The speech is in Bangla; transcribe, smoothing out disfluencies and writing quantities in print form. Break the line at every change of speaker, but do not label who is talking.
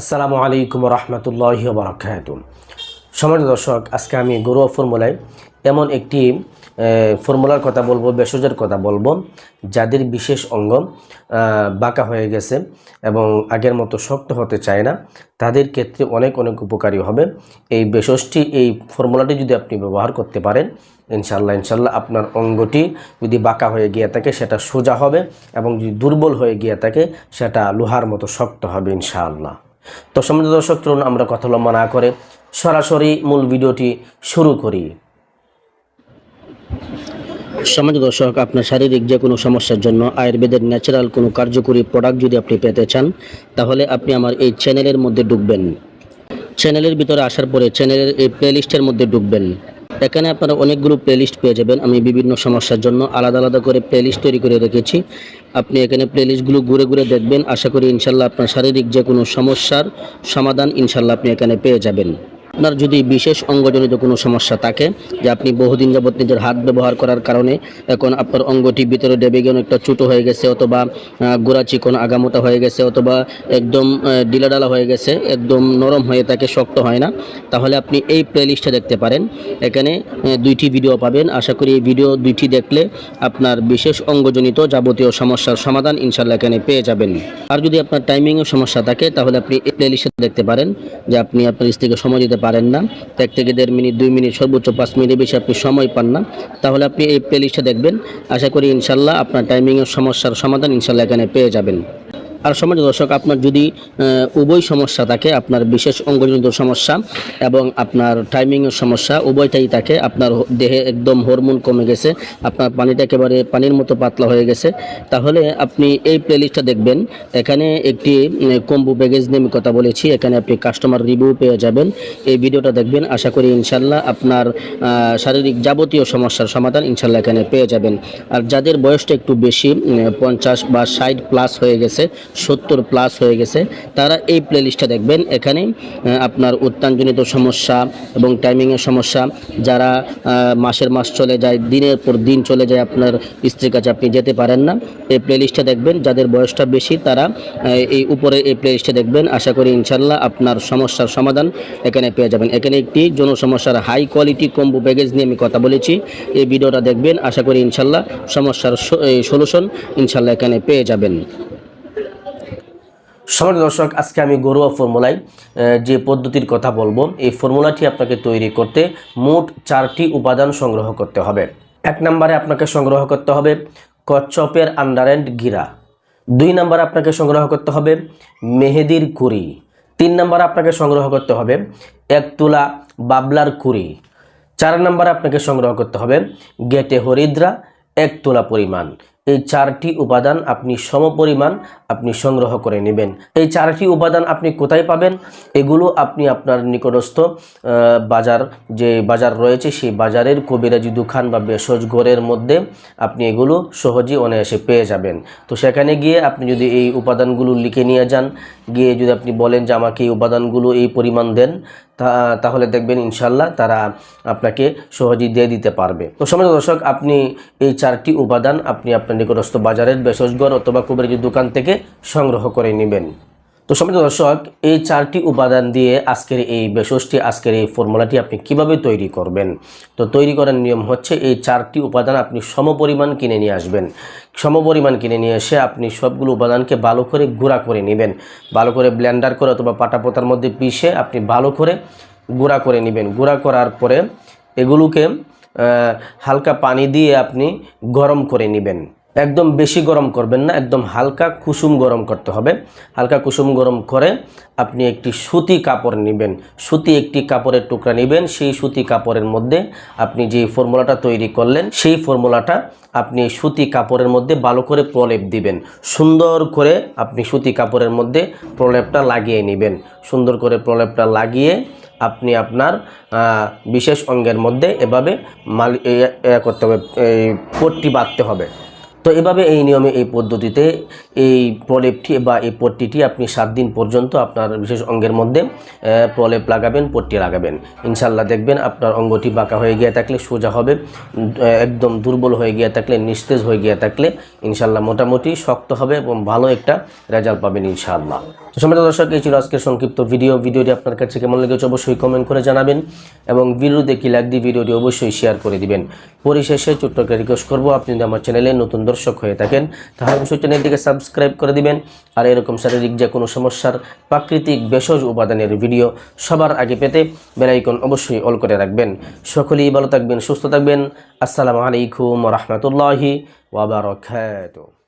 আসসালামু আলাইকুম রহমতুল্লাহি ওয়া বারাকাতুহু। সম্মানিত দর্শক, আজকে আমি ঘরোয়া ফর্মুলায় এমন একটি ফর্মুলার কথা বলবো, ভেষজের কথা বলবো, যাদের বিশেষ অঙ্গ বাঁকা হয়ে গেছে এবং আগের মতো শক্ত হতে চায় না, তাদের ক্ষেত্রে অনেক উপকারী হবে এই ভেষজটি। এই ফর্মুলাটি যদি আপনি ব্যবহার করতে পারেন, ইনশাল্লাহ আপনার অঙ্গটি যদি বাঁকা হয়ে গিয়ে থাকে সেটা সোজা হবে, এবং যদি দুর্বল হয়ে গিয়ে থাকে সেটা লোহার মতো শক্ত হবে ইনশাআল্লাহ। তো সম্মানিত দর্শক, চলুন আমরা কথা লম্বা না করে সরাসরি মূল ভিডিওটি শুরু করি। সম্মানিত দর্শক, আপনার শারীরিক যে কোনো সমস্যার জন্য আয়ুর্বেদের ন্যাচারাল কোনো কার্যকরী প্রোডাক্ট যদি আপনি পেতে চান, তাহলে আপনি আমার এই চ্যানেলের মধ্যে ঢুকবেন। চ্যানেলের ভিতরে আসার পরে চ্যানেলের এই প্লেলিস্টের মধ্যে ঢুকবেন। এখানে আপনারা অনেকগুলো প্লেলিস্ট পেয়ে যাবেন। আমি বিভিন্ন সমস্যার জন্য আলাদা আলাদা করে প্লেলিস্ট তৈরি করে রেখেছি। আপনি এখানে প্লেলিস্টগুলো ঘুরে ঘুরে দেখবেন। আশা করি ইনশাল্লাহ আপনার শারীরিক যে কোনো সমস্যার সমাধান ইনশাল্লাহ আপনি এখানে পেয়ে যাবেন। আপনার যদি বিশেষ অঙ্গজনিত কোনো সমস্যা থাকে, যে আপনি বহুদিন যাবত নিজের হাত ব্যবহার করার কারণে এখন আপনার অঙ্গটি ভিতরে ডেবে গিয়ে অনেকটা ছোটো হয়ে গেছে, অথবা গোড়া চিকন আগামোটা হয়ে গেছে, অথবা একদম ডিলাডালা হয়ে গেছে, একদম নরম হয়ে থাকে, শক্ত হয় না, তাহলে আপনি এই প্লেলিস্টে দেখতে পারেন। এখানে দুইটি ভিডিও পাবেন। আশা করি এই ভিডিও দুইটি দেখলে আপনার বিশেষ অঙ্গজনিত যাবতীয় সমস্যার সমাধান ইনশাল্লাহ এখানে পেয়ে যাবেন। আর যদি আপনার টাইমিংয়ের সমস্যা থাকে, তাহলে আপনি এই প্লেলিস্টে দেখতে পারেন। যে আপনি আপনার স্ত্রীকে সময় দিতে পারেন না, 1 থেকে 1.5 মিনিট, 2 মিনিট, সর্বোচ্চ 5 মিনিটের বেশি আপনি সময় পান না, তাহলে আপনি এই প্লেলিস্টে দেখবেন। আশা করি ইনশাল্লাহ আপনার টাইমিংয়ের সমস্যার সমাধান ইনশাল্লাহ এখানে পেয়ে যাবেন। আর সম্মানিত দর্শক, আপনার যদি উভয় সমস্যা থাকে, আপনার বিশেষ অঙ্গজনিত সমস্যা এবং আপনার টাইমিংয়ের সমস্যা উভয়টাই থাকে, আপনার দেহে একদম হরমোন কমে গেছে, আপনার পানিটা একেবারে পানির মতো পাতলা হয়ে গেছে, তাহলে আপনি এই প্লেলিস্টটা দেখবেন। এখানে একটি কম্বো প্যাকেজ নিয়ে আমি কথা বলেছি, এখানে আপনি কাস্টমার রিভিউ পেয়ে যাবেন। এই ভিডিওটা দেখবেন। আশা করি ইনশাল্লাহ আপনার শারীরিক যাবতীয় সমস্যার সমাধান ইনশাল্লাহ এখানে পেয়ে যাবেন। আর যাদের বয়সটা একটু বেশি, 50 বা 60 প্লাস হয়ে গেছে, 70 প্লাস হয়ে গেছে, তারা এই প্লেলিস্টটা দেখবেন। এখানে আপনার উত্তানজনিত সমস্যা এবং টাইমিংয়ের সমস্যা, যারা মাসের মাস চলে যায়, দিনের পর দিন চলে যায়, আপনার স্ত্রীর কাছে আপনি যেতে পারেন না, এই প্লেলিস্টটা দেখবেন। যাদের বয়সটা বেশি তারা এই উপরে এই প্লেলিস্টে দেখবেন। আশা করি ইনশাল্লাহ আপনার সমস্যার সমাধান এখানে পেয়ে যাবেন। এখানে একটি যৌন সমস্যার হাই কোয়ালিটি কম্বো প্যাকেজ নিয়ে আমি কথা বলেছি, এই ভিডিওটা দেখবেন। আশা করি ইনশাল্লাহ সমস্যার সলিউশন ইনশাল্লাহ এখানে পেয়ে যাবেন। সম্মানিত দর্শক, আজকে আমি ঘরোয়া ফর্মুলায় যে পদ্ধতির কথা বলবো, এই ফর্মুলাটি আপনাকে তৈরি করতে মোট 4টি উপাদান সংগ্রহ করতে হবে। 1 নম্বরে আপনাকে সংগ্রহ করতে হবে কচ্ছপের আন্ডারএন্ড গিরা। 2 নম্বরে আপনাকে সংগ্রহ করতে হবে মেহেদির কুড়ি। 3 নম্বরে আপনাকে সংগ্রহ করতে হবে 1 তুলা বাবলার কুড়ি। 4 নম্বরে আপনাকে সংগ্রহ করতে হবে গেটে হরিদ্রা 1 তুলা পরিমাণ। এই 4টি উপাদান আপনি সমপরিমাণ আপনি সংগ্রহ করে নেবেন। এই 4টি উপাদান আপনি কোথায় পাবেন? এগুলো আপনি আপনার নিকটস্থ যে বাজার রয়েছে, সেই বাজারের কবিরাজি দোকান বা ভেষজ ঘরের মধ্যে আপনি এগুলো সহজেই অনায়াসে পেয়ে যাবেন। তো সেখানে গিয়ে আপনি যদি এই উপাদানগুলো লিখে নিয়ে যান, গিয়ে যদি আপনি বলেন যে আমাকে এই উপাদানগুলো এই পরিমাণ দেন, তাহলে দেখবেন ইনশাল্লাহ তারা আপনাকে সহজেই দিয়ে দিতে পারবে। তো সম্মানিত দর্শক, আপনি এই 4টি উপাদান আপনি আপনার নিকটস্থ বাজারের ভেষজঘর অথবা কবিরাজি দোকান থেকে সংগ্রহ করে নেবেন। তো সম্মানিত দর্শক, এই 4টি উপাদান দিয়ে আজকের এই ভেষজটি, আজকের এই ফর্মুলাটি আপনি কিভাবে তৈরি করবেন? তো তৈরি করার নিয়ম হচ্ছে, এই 4টি উপাদান আপনি সমপরিমাণ কিনে নিয়ে আসবেন। সমপরিমাণ কিনে নিয়ে এসে আপনি সবগুলো উপাদানকে ভালো করে গুঁড়া করে নেবেন। ভালো করে ব্লেন্ডার করে অথবা পাটাপোতার মধ্যে পিষে আপনি ভালো করে গুঁড়া করে নেবেন। গুঁড়া করার পরে এগুলোকে হালকা পানি দিয়ে আপনি গরম করে নেবেন। একদম বেশি গরম করবেন না, একদম হালকা কুসুম গরম করতে হবে। হালকা কুসুম গরম করে আপনি একটি সুতি কাপড় নেবেন, সুতি একটি কাপড়ের টুকরা নেবেন। সেই সুতি কাপড়ের মধ্যে আপনি যে ফর্মুলাটা তৈরি করলেন, সেই ফর্মুলাটা আপনি সুতি কাপড়ের মধ্যে ভালো করে প্রলেপ দিবেন। সুন্দর করে আপনি সুতি কাপড়ের মধ্যে প্রলেপটা লাগিয়ে নেবেন। সুন্দর করে প্রলেপটা লাগিয়ে আপনি আপনার বিশেষ অঙ্গের মধ্যে এভাবে করতে হবে, পট্টি বাঁধতে হবে। তো এভাবে এই নিয়মে এই পদ্ধতিতে এই প্রলেপটি বা এই পট্টিটি আপনি 7 দিন পর্যন্ত আপনার বিশেষ অঙ্গের মধ্যে প্রলেপ লাগাবেন, পট্টি লাগাবেন। ইনশাল্লাহ দেখবেন আপনার অঙ্গটি বাঁকা হয়ে গিয়ে থাকলে সোজা হবে, একদম দুর্বল হয়ে গিয়ে থাকলে, নিস্তেজ হয়ে গিয়ে থাকলে ইনশাল্লাহ মোটামুটি শক্ত হবে এবং ভালো একটা রেজাল্ট পাবেন ইনশাআল্লাহ। তো সম্মানিত দর্শক, এই ছিল আজকের সংক্ষিপ্ত ভিডিওটি আপনার কাছে কেমন লেগেছে অবশ্যই কমেন্ট করে জানাবেন এবং ভিডিওতে কি লাইক দিয়ে ভিডিওটি অবশ্যই শেয়ার করে দিবেন। পরিশেষে ছোট্ট একটা রিকোয়েস্ট করবো, আপনি যদি আমার চ্যানেলে নতুন দর্শক হয়ে থাকেন তাহলে অবশ্যই চ্যানেলটিকে সাবস্ক্রাইব করে দিবেন। আর এরকম শারীরিক যে কোনো সমস্যার প্রাকৃতিক ভেষজ উপাদানের ভিডিও সবার আগে পেতে বেল আইকন অবশ্যই অল করে রাখবেন। সকলেই ভালো থাকবেন, সুস্থ থাকবেন। আসসালামু আলাইকুম ওয়া রাহমাতুল্লাহি ওয়া বারাকাতুহু।